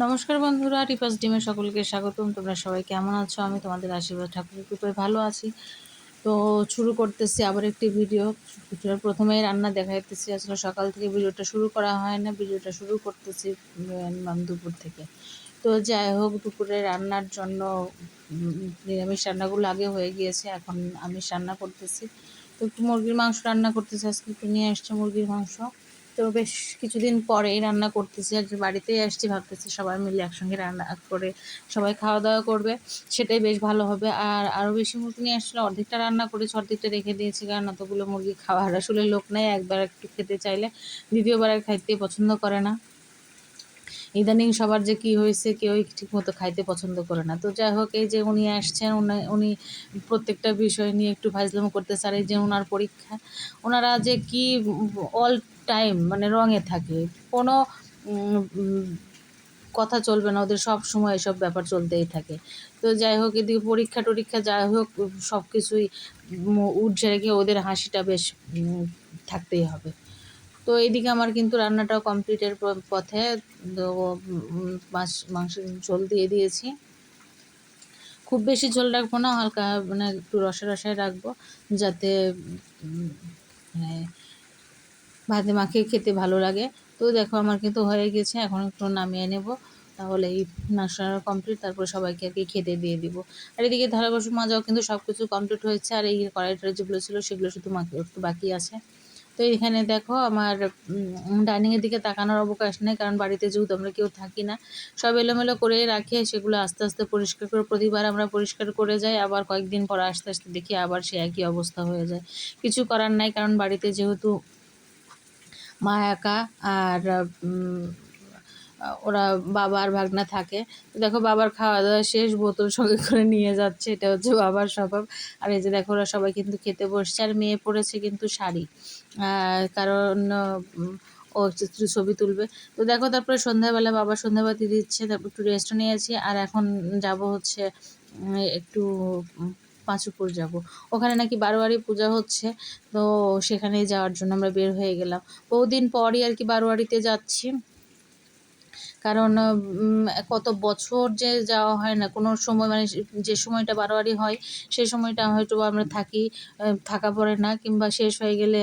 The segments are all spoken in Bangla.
নমস্কার বন্ধুরা, টিপাস ডিমে সকলকে স্বাগতম। তোমরা সবাই কেমন আছো? আমি তোমাদের আশীর্বাদ ঠাকুরের কৃপায় ভালো আছি। তো শুরু করতেছি আবার একটি ভিডিও। প্রথমেই রান্না দেখাইতেছি। আসলে সকাল থেকে ভিডিওটা শুরু করা হয় না, ভিডিওটা শুরু করতেছি দুপুর থেকে। তো যাই হোক, দুপুরে রান্নার জন্য নিরামিষ রান্নাগুলো আগে হয়ে গিয়েছে, এখন আমিষ রান্না করতেছি। তো একটু মুরগির মাংস রান্না করতেছি, আজকে একটু নিয়ে আসছে মুরগির মাংস। তো বেশ কিছুদিন পরেই রান্না করতেছি, আর বাড়িতেই আসছি, ভাবতেছি সবাই মিলে একসঙ্গে রান্না করে সবাই খাওয়া দাওয়া করবে, সেটাই বেশ ভালো হবে। আর আরও বেশি মুরগি নিয়ে আসলে অর্ধেকটা রান্না করেছি, অর্ধেকটা রেখে দিয়েছি, কারণ অতগুলো মুরগি খাওয়ার আসলে লোক নেই। একবার একটু খেতে চাইলে দ্বিতীয়বার আর খাইতে পছন্দ করে না। ইদানিং সবার যে কি হয়েছে, কেউই ঠিকমতো খাইতে পছন্দ করে না। তো যাই হোক, এই যে উনি আসছেন, উনি প্রত্যেকটা বিষয় নিয়ে একটু ফাজলামো করতেছে। আর এই যে ওনার পরীক্ষা, ওনারা যে কি অল টাইম মানে রঙে থাকে, কোনো কথা চলবে না ওদের, সব সময় এসব ব্যাপার চলতেই থাকে। তো যাই হোক, এদিকে পরীক্ষা টরীক্ষা যাই হোক, সব কিছুই উঠছে রেখে ওদের হাসিটা বেশ থাকতেই হবে। তো এইদিকে আমার কিন্তু রান্নাটাও কমপ্লিটের পথে। তো মাংসের ঝোল দিয়ে দিয়েছি। খুব বেশি ঝোল রাখবো না, হালকা মানে একটু রসায় রাখবো, যাতে মানে ভাতে মাখিয়ে খেতে ভালো লাগে। তো দেখো, আমার কিন্তু হয়ে গেছে, এখন একটু নামিয়ে নেব, তাহলে এই নাস্তা কমপ্লিট। তারপরে সবাইকে আর কি খেতে দিয়ে দিব। আর এদিকে থালা বাসন মাজাও কিন্তু সব কিছু কমপ্লিট হয়েছে, আর এই কড়াইটা যেগুলো ছিল সেগুলো শুধু একটু বাকি আছে। তো এখানে দেখো, আমার ডাইনিংয়ের দিকে তাকানোর অবকাশ নেই, কারণ বাড়িতে যেহেতু আমরা কেউ থাকি না, সব এলোমেলো করে রাখে, সেগুলো আস্তে আস্তে পরিষ্কার করে প্রতিবার আমরা পরিষ্কার করে যাই, আবার কয়েকদিন পর আস্তে আস্তে দেখি আবার সে একই অবস্থা হয়ে যায়। কিছু করার নাই, কারণ বাড়িতে যেহেতু মা একা, আর ওরা বাবা আর ভাগনা থাকে। তো দেখো, বাবার খাওয়া দাওয়া শেষ, বোতল সঙ্গে করে নিয়ে যাচ্ছে, এটা হচ্ছে বাবার স্বভাব। আর এই যে দেখো, ওরা সবাই কিন্তু খেতে বসছে, আর মেয়ে পড়েছে কিন্তু শাড়ি, কারণ ও ছবি তুলবে। তো দেখো, তারপরে সন্ধ্যাবেলা বাবা সন্ধ্যাবাতি দিচ্ছে, তারপর একটু রেস্ট নিয়েছি, আর এখন যাব হচ্ছে একটু পাঁচুপুর যাব। ওখানে নাকি বারোয়ারি পূজা হচ্ছে, তো সেখানেই যাওয়ার জন্য আমরা বের হয়ে গেলাম। বহুদিন পরই আর কি বারোয়ারিতে যাচ্ছি, কারণ কত বছর যে যাওয়া হয় না কোনো সময়, মানে যে সময়টা বারোয়ারি হয় সেই সময়টা হয়তো আমরা থাকি, থাকা পড়ে না, কিংবা শেষ হয়ে গেলে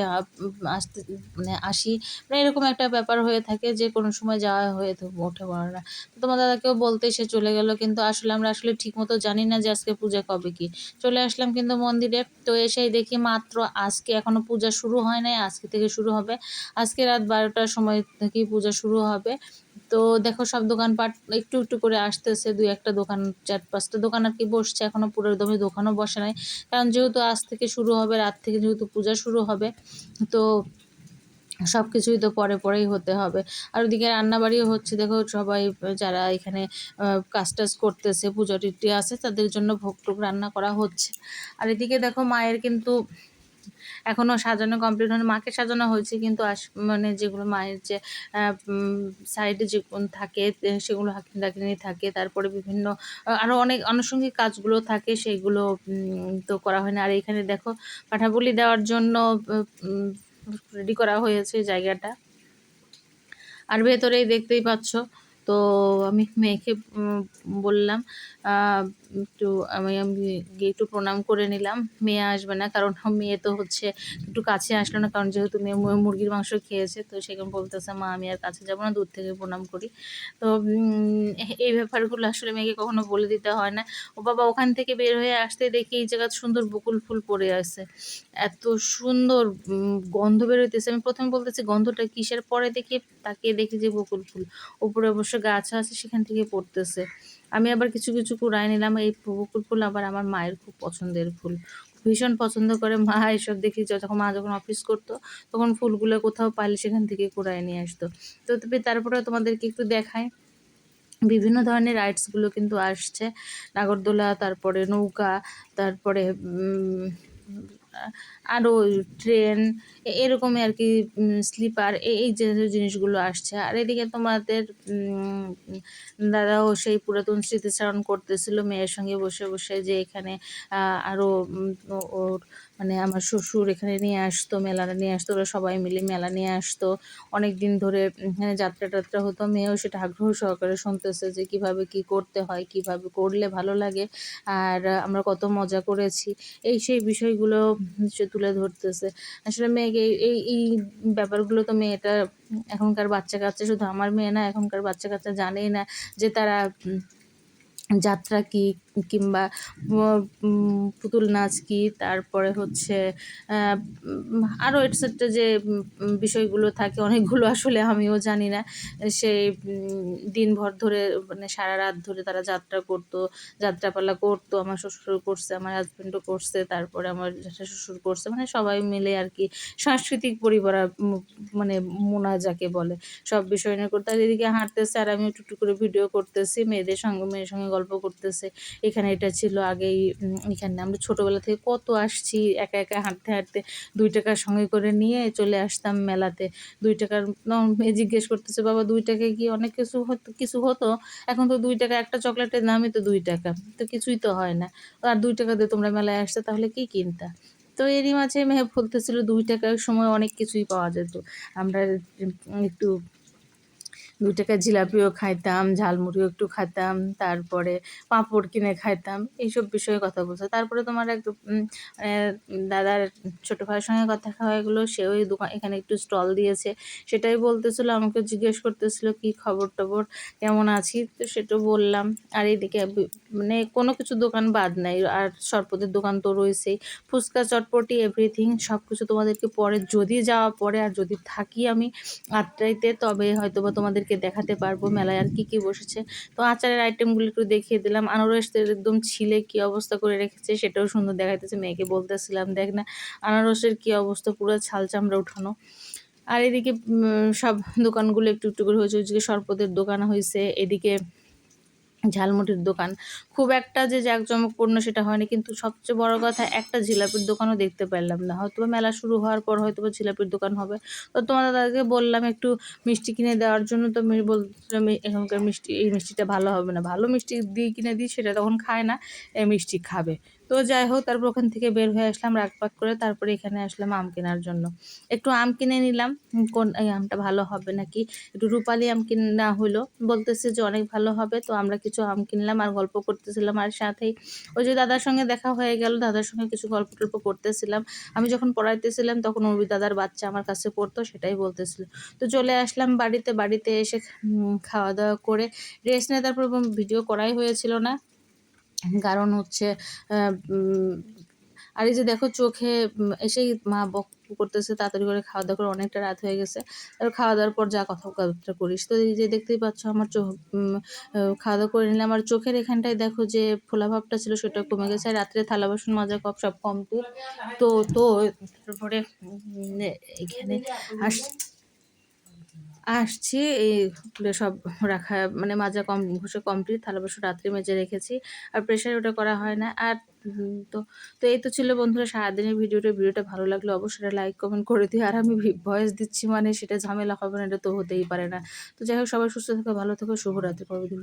আসতে মানে আসি, মানে এরকম একটা ব্যাপার হয়ে থাকে, যে কোনো সময় যাওয়া হয়ে ওঠে পড়ে না। তো তোমার দাদাকেও বলতে সে চলে গেল, কিন্তু আমরা আসলে ঠিক মতো জানি না যে আজকে পূজা কবে কি। চলে আসলাম কিন্তু মন্দিরে, তো এসেই দেখি মাত্র আজকে, এখনো পূজা শুরু হয় নাই, আজকে থেকে শুরু হবে। আজকে রাত 12টার সময় থেকেই পূজা শুরু হবে। তো দেখো, সব দোকানপাট একটু একটু করে আসতেছে, দুই একটা দোকান, 4-5টা দোকান আর কি বসছে, এখনো পুরো দমে দোকানও বসে নাই, কারণ যেহেতু আজ থেকে শুরু হবে, রাত থেকে যেহেতু পূজা শুরু হবে, তো সব কিছুই তো পরে পরেই হতে হবে। আর ওদিকে রান্নাবাড়িও হচ্ছে, দেখো সবাই যারা এখানে কাজ টাজ করতেছে, পুজো টুটি আছে, তাদের জন্য ভোগ টোগ রান্না করা হচ্ছে। আর এদিকে দেখো, মায়ের কিন্তু এখনও সাজানো কমপ্লিট হয়নি। মাকে সাজানো হয়েছে, কিন্তু মানে যেগুলো মায়ের যে সাইডে যে থাকে, সেগুলো হাকিনি থাকে, তারপরে বিভিন্ন আরও অনেক আনুষঙ্গিক কাজগুলো থাকে, সেগুলো তো করা হয় না। আর এখানে দেখো, পাঠাবলি দেওয়ার জন্য রেডি করা হয়েছে জায়গাটা, আর ভেতরেই দেখতেই পাচ্ছ। তো আমি মেয়েকে বললাম একটু আমি গিয়ে একটু প্রণাম করে নিলাম। মেয়ে আসবে না, কারণ মেয়ে তো হচ্ছে একটু কাছে আসলো না, কারণ যেহেতু মেয়ে মুরগির মাংস খেয়েছে, তো সেখানে বলতেছে, মা আমি আর কাছে যাবো না, দূর থেকে প্রণাম করি। তো এই ব্যাপারগুলো আসলে মেয়েকে কখনো বলে দিতে হয় না। ও বাবা ওখান থেকে বের হয়ে আসতে দেখি এই জায়গা সুন্দর বকুল ফুল পড়ে আছে, এত সুন্দর গন্ধ বেরোইতেছে। আমি প্রথমে বলতেছি গন্ধটা কিসের, পরে দেখি তাকিয়ে দেখি যে বকুল ফুল, উপরে অবশ্য গাছ আছে, সেখান থেকে পড়তেছে। আমি আবার কিছু কিছু কুড়াই নিলাম। এই বকুল ফুল আবার আমার মায়ের খুব পছন্দের ফুল, ভীষণ পছন্দ করে মা এসব। দেখি যখন মা যখন অফিস করতো, তখন ফুলগুলো কোথাও পাইলে সেখান থেকে কুড়াই নিয়ে আসতো। তো তারপরে তোমাদেরকে একটু দেখাই, বিভিন্ন ধরনের রাইডসগুলো কিন্তু আসছে, নাগরদোলা, তারপরে নৌকা, তারপরে আরও ট্রেন, এরকমই আর কি, স্লিপার, এই যে জিনিসগুলো আসছে। আর এদিকে তোমাদের দাদাও সেই পুরাতন স্মৃতিচারণ করতেছিল মেয়ের সঙ্গে বসে বসে, যে এখানে আরও ওর মানে আমার শ্বশুর এখানে নিয়ে আসতো, মেলাটা নিয়ে আসতো, ওরা সবাই মিলে মেলা নিয়ে আসতো। অনেক দিন ধরে এখানে যাত্রা টাত্রা হতো, মেয়েও সেটা আগ্রহ সহকারে শুনতেছে যে কীভাবে কী করতে হয়, কীভাবে করলে ভালো লাগে, আর আমরা কত মজা করেছি, এই সেই বিষয়গুলো সে তুলে ধরতেছে। আসলে মেয়েকে এই এই ব্যাপারগুলো তো মেয়েটা এখনকার বাচ্চা কাচ্চা, শুধু আমার মেয়ে না, এখনকার বাচ্চা কাচ্চা জানেই না যে তারা যাত্রা কি, কিংবা পুতুল নাচ কি, তারপরে হচ্ছে আরও এটসেট্রা যে বিষয়গুলো থাকে অনেকগুলো, আসলে আমিও জানি না। সেই দিনভর ধরে মানে সারা রাত ধরে তারা যাত্রা করতো, যাত্রাপালা করতো। আমার শ্বশুরও করছে, আমার হাজব্যান্ডও করছে, তারপরে আমার জ্যাঠা শ্বশুর করছে, মানে সবাই মিলে আর কি সাংস্কৃতিক পরিবার, মানে মোনা যাকে বলে, সব বিষয় নিয়ে করতে। আর এদিকে হাঁটতেছে আর আমি একটু করে ভিডিও করতেছি, মেয়েদের সঙ্গে, মেয়ের সঙ্গে গল্প করতেছে। এখানে এটা ছিল আগেই, এখানে আমরা ছোটোবেলা থেকে কত আসছি, একা একা হাঁটতে হাঁটতে 2 টাকার সঙ্গে করে নিয়ে চলে আসতাম মেলাতে। 2 টাকার মেয়ে জিজ্ঞেস করতেছে, বাবা 2 টাকায় কি অনেক কিছু হতো? এখন তো 2 টাকা একটা চকলেটের দামই তো 2 টাকা, তো কিছুই তো হয় না। আর 2 টাকা দিয়ে তোমরা মেলায় আসতে, তাহলে কি কিনতা? তো এরই মাঝে মেয়ে বলতেছিল 2 টাকার সময় অনেক কিছুই পাওয়া যেত। আমরা একটু 2 টাকার জিলাপিও খাইতাম, ঝালমুড়িও একটু খাইতাম, তারপরে পাঁপড় কিনে খাইতাম। এইসব বিষয়ে কথা বলছে। তারপরে তোমার এক দাদার ছোট ভাইয়ের সঙ্গে কথা হয়ে গেলো। সেও এই এখানে একটু স্টল দিয়েছে। সেটাই বলতেছিল, আমাকে জিজ্ঞেস করতেছিল কি খবর-টবর, কেমন আছি? তো সেটাও বললাম। আর এদিকে মানে কোনো কিছু দোকান বাদ নাই। আর শরবতের দোকান তো রয়েছেই। ফুচকা, চটপটি, এভরিথিং সবকিছু তোমাদেরকে পরে যদি যাওয়া পড়ে, আর যদি থাকি আমি আটটাইতে, তবে হয়তোবা তোমাদেরকে দেখাতে পারবো মেলায় আর কি কি বসেছে। তো আচারের আইটেমগুলো একটু দেখিয়ে দিলাম। আনারসের একদম ছিলে কি অবস্থা করে রেখেছে, সেটাও সুন্দর দেখাইতেছে। মেয়েকে বলতেছিলাম, দেখ না আনারসের কি অবস্থা, পুরো ছাল চামড়া উঠানো। আর এদিকে সব দোকানগুলো একটু একটু করে হয়েছে। ওইদিকে শরবতের দোকান হয়েছে, এদিকে ঝালমুড়ির দোকান। খুব একটা যে জাঁকজমকপূর্ণ সেটা হয়নি, কিন্তু সবচেয়ে বড় কথা একটা জিলাপির দোকানও দেখতে পারলাম না। হয়তোবা মেলা শুরু হওয়ার পর হয়তোবা জিলাপির দোকান হবে। তো তোমার দাদাকে বললাম একটু মিষ্টি কিনে দেওয়ার জন্য, তো বলছিল এখানকার মিষ্টি, এই মিষ্টিটা ভালো হবে না, ভালো মিষ্টি কিনে দিই, সেটা তখন খায় না, এই মিষ্টি খাবে। তো যাই হোক, তারপর ওখান থেকে বের হয়ে আসলাম রাগপাগ করে, তারপরে এখানে আসলাম আম কেনার জন্য। একটু আম কিনে নিলাম, কোন এই আমটা ভালো হবে নাকি, একটু রূপালি আম কিনা হলো, বলতেছে যে অনেক ভালো হবে। তো আমরা কিছু আম কিনলাম আর গল্প করতেছিলাম, আর সাথেই ওই যে দাদার সঙ্গে দেখা হয়ে গেল, দাদার সঙ্গে কিছু গল্প টল্প করতেছিলাম। আমি যখন পড়াইতেছিলাম তখন ওই দাদার বাচ্চা আমার কাছে পড়তো, সেটাই বলতেছিল। তো চলে আসলাম বাড়িতে এসে খাওয়া দাওয়া করে রেস্ট নিয়ে, তারপর ভিডিও করাই হয়েছিল না, কারণ হচ্ছে আর এই যে দেখো চোখে এসেই মা বক করতেছে, তাড়াতাড়ি করে খাওয়া দাওয়া করে, অনেকটা রাত হয়ে গেছে। তারপর খাওয়া দাওয়ার পর যা কথাবার্তা করিস। তো এই যে দেখতেই পাচ্ছ আমার চোখ, খাওয়া দাওয়া করে নিলাম। আর চোখের এখানটায় দেখো যে ফোলাভাবটা ছিল সেটা কমে গেছে। আর রাত্রে থালা বাসন মাজা কপ সব কমপ্লিট। তো তো তারপরে এখানে আস আসছি, এই সব রাখা মানে মাজা ঘষে কমপ্লিট, থালা বাসন রাত্রে মেজে রেখেছি, আর প্রেশারে ওটা করা হয় না। আর তো তো এই তো ছিল বন্ধুরা সারাদিনের ভিডিওটা ভালো লাগলে অবশ্যই লাইক কমেন্ট করে দিও। আর আমি ভয়েস দিচ্ছি মানে সেটা ঝামেলা হবে না, এটা তো হতেই পারে না। তো যাই হোক, সবাই সুস্থ থাকো, ভালো থাকো, শুভরাত্রি, পরবর্তী